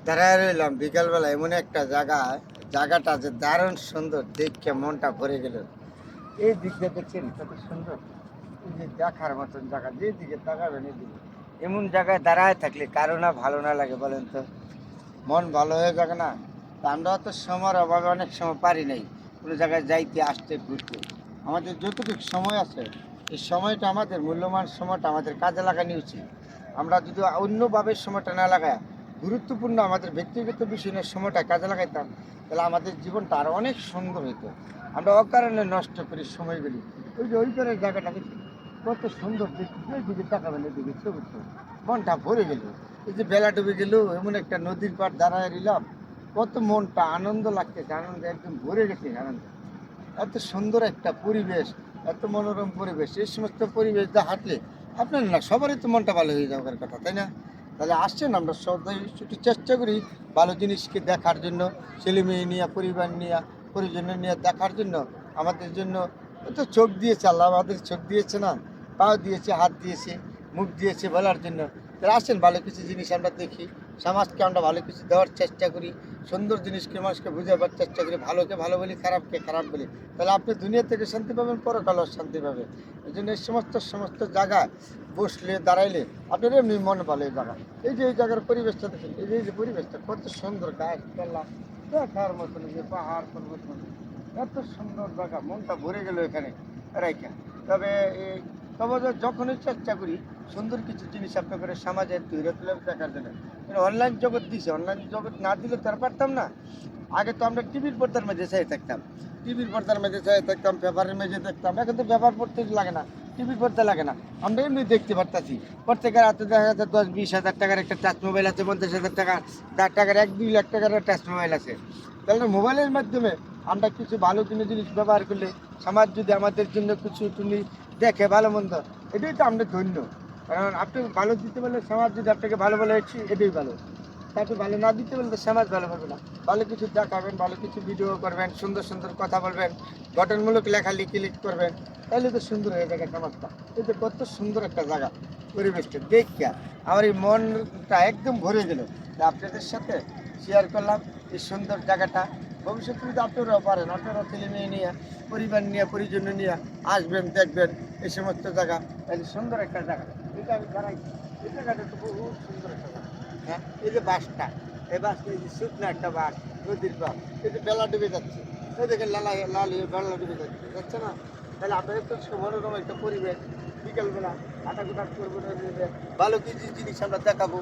দাঁড়ায় রইলাম বিকালবেলা এমন একটা জায়গাটা যে দারুণ সুন্দর দেখে মনটা ভরে গেল। এই দিকটা দেখছেন কত সুন্দর, এই যে দেখার মতন জায়গা, যেদিকে তাকাবেন এদিকে এমন জায়গায় দাঁড়ায় থাকলে কারো না ভালো না লাগে বলেন তো? মন ভালো হয়ে যাবে না? তা আমরা তো সময়ের অভাবে অনেক সময় পারি নাই কোনো জায়গায় যাইতে আসতে ঘুরতে। আমাদের যতটুকু সময় আছে এই সময়টা, আমাদের মূল্যবান সময়টা আমাদের কাজে লাগানো উচিত। আমরা যদি অন্যভাবে সময়টা না লাগায় গুরুত্বপূর্ণ আমাদের ব্যক্তিগত বিষয় নিয়ে সময়টা কাজে লাগাইতাম, তাহলে আমাদের জীবনটা আরও অনেক সুন্দর হতো। আমরা অকারণে নষ্ট করি সময়গুলি। ওই যে ওই করে জায়গাটা দেখি কত সুন্দর, দেখি ওই দিকে তাকাবেন, এদিকে ছবি মনটা ভরে গেল। এই যে বেলা ডুবে গেল, এমন একটা নদীর পাড় দাঁড়ায় রইলাম, কত মনটা আনন্দ লাগতেছে, আনন্দ একদম ভরে গেছে আনন্দ। এত সুন্দর একটা পরিবেশ, এত মনোরম পরিবেশ, এই সমস্ত পরিবেশ দিয়ে হাঁটলে আপনার না সবারই তো মনটা ভালো হয়ে যাওয়ার কথা, তাই না? তাহলে আসছেন, আমরা সবাই একটু চেষ্টা করি ভালো জিনিসকে দেখার জন্য, ছেলে মেয়ে নিয়ে, পরিবার নিয়ে, পরিজন নিয়ে দেখার জন্য। আমাদের জন্য তো চোখ দিয়েছে আল্লাহ, আমাদের চোখ দিয়েছে না, পাও দিয়েছে, হাত দিয়েছে, মুখ দিয়েছে বলার জন্য। তাহলে আসেন ভালো কিছু জিনিস আমরা দেখি, সমাজকে আমরা ভালো কিছু দেওয়ার চেষ্টা করি, সুন্দর জিনিসকে মানুষকে বুঝাবার চেষ্টা করি, ভালোকে ভালো বলি, খারাপকে খারাপ বলি। তাহলে আপনি দুনিয়া থেকে শান্তি পাবেন, পরকালেও শান্তি পাবেন। এই জন্য এই সমস্ত সমস্ত জায়গায় বসলে, দাঁড়াইলে আপনার এমনি মন ভালো এই জায়গা। এই যে এই জায়গার পরিবেশটা দেখেন, এই যে পরিবেশটা কত সুন্দর, গাছপালা দেখার মতন, যে পাহাড় পর্বত মতন, এত সুন্দর জায়গা, মনটা ভরে গেল এখানে রাইখা। তবে এই তবে যখনই চেষ্টা করি সুন্দর কিছু জিনিস আপনাদের সমাজে তৈরি তুলে দেখার জন্য, অনলাইন জগৎ দিছে, অনলাইন জগৎ না দিলে তো আর পারতাম না। আগে তো আমরা টিভির পর্দার মাঝে চাই থাকতাম, টিভির পর্দার মাঝে চাই থাকতাম, পেপারের মাঝে দেখতাম। এখন তো পেপার পড়তে লাগে না, টিভির পড়তে লাগে না, আমরা এমনি দেখতে পারতাছি। প্রত্যেকের হাতে দেখা যাচ্ছে 10-20 হাজার টাকার একটা টাচ মোবাইল আছে, 50,000 টাকার 1-2 লাখ টাকার টাচ মোবাইল আছে। তাহলে মোবাইলের মাধ্যমে আমরা কিছু ভালো জিনিস ব্যবহার করলে, সমাজ যদি আমাদের জন্য কিছু তুমি দেখে ভালো মন্দ, এটাই তো আমরা ধন্য। কারণ আপনি ভালো দিতে পারলে, সমাজ যদি আপনাকে ভালো বলে, এটাই ভালো। তাকে ভালো না দিতে পারলে সমাজ ভালো হবে না। ভালো কিছু দেখাবেন, ভালো কিছু ভিডিও করবেন, সুন্দর সুন্দর কথা বলবেন, গঠনমূলক লেখা লিখ করবেন, তাহলে তো সুন্দর হয়ে যাবে সমাজটা। এই যে কত সুন্দর একটা জায়গা, পরিবেশটা দেখিয়া আমার এই মনটা একদম ভরে গেল। আপনাদের সাথে শেয়ার করলাম এই সুন্দর জায়গাটা। ভবিষ্যতে যদি আপনারাও পারেন, আপনারাও ছেলে মেয়ে নিয়ে, পরিবার নিয়ে, পরিজন নিয়ে আসবেন, দেখবেন এই সমস্ত জায়গা। তাহলে সুন্দর একটা জায়গা, এটা আমি জানাইছি। এই জায়গাটা তো বহুত সুন্দর একটা জায়গা। হ্যাঁ, এই যে বাসটা, এই বাসটা, এই যে শুকনো একটা বাস, নদীর বাস, এই যে বেলা ডুবে যাচ্ছে, এই দেখেন লাল লাল হয়ে বেলা ডুবে যাচ্ছে, যাচ্ছে না? তাহলে আপনাদের তো মনোরম একটা পরিবেশ, বিকেলবেলা হাঁটাকুটা করবো, ভালো কিছু জিনিস আমরা দেখাবো।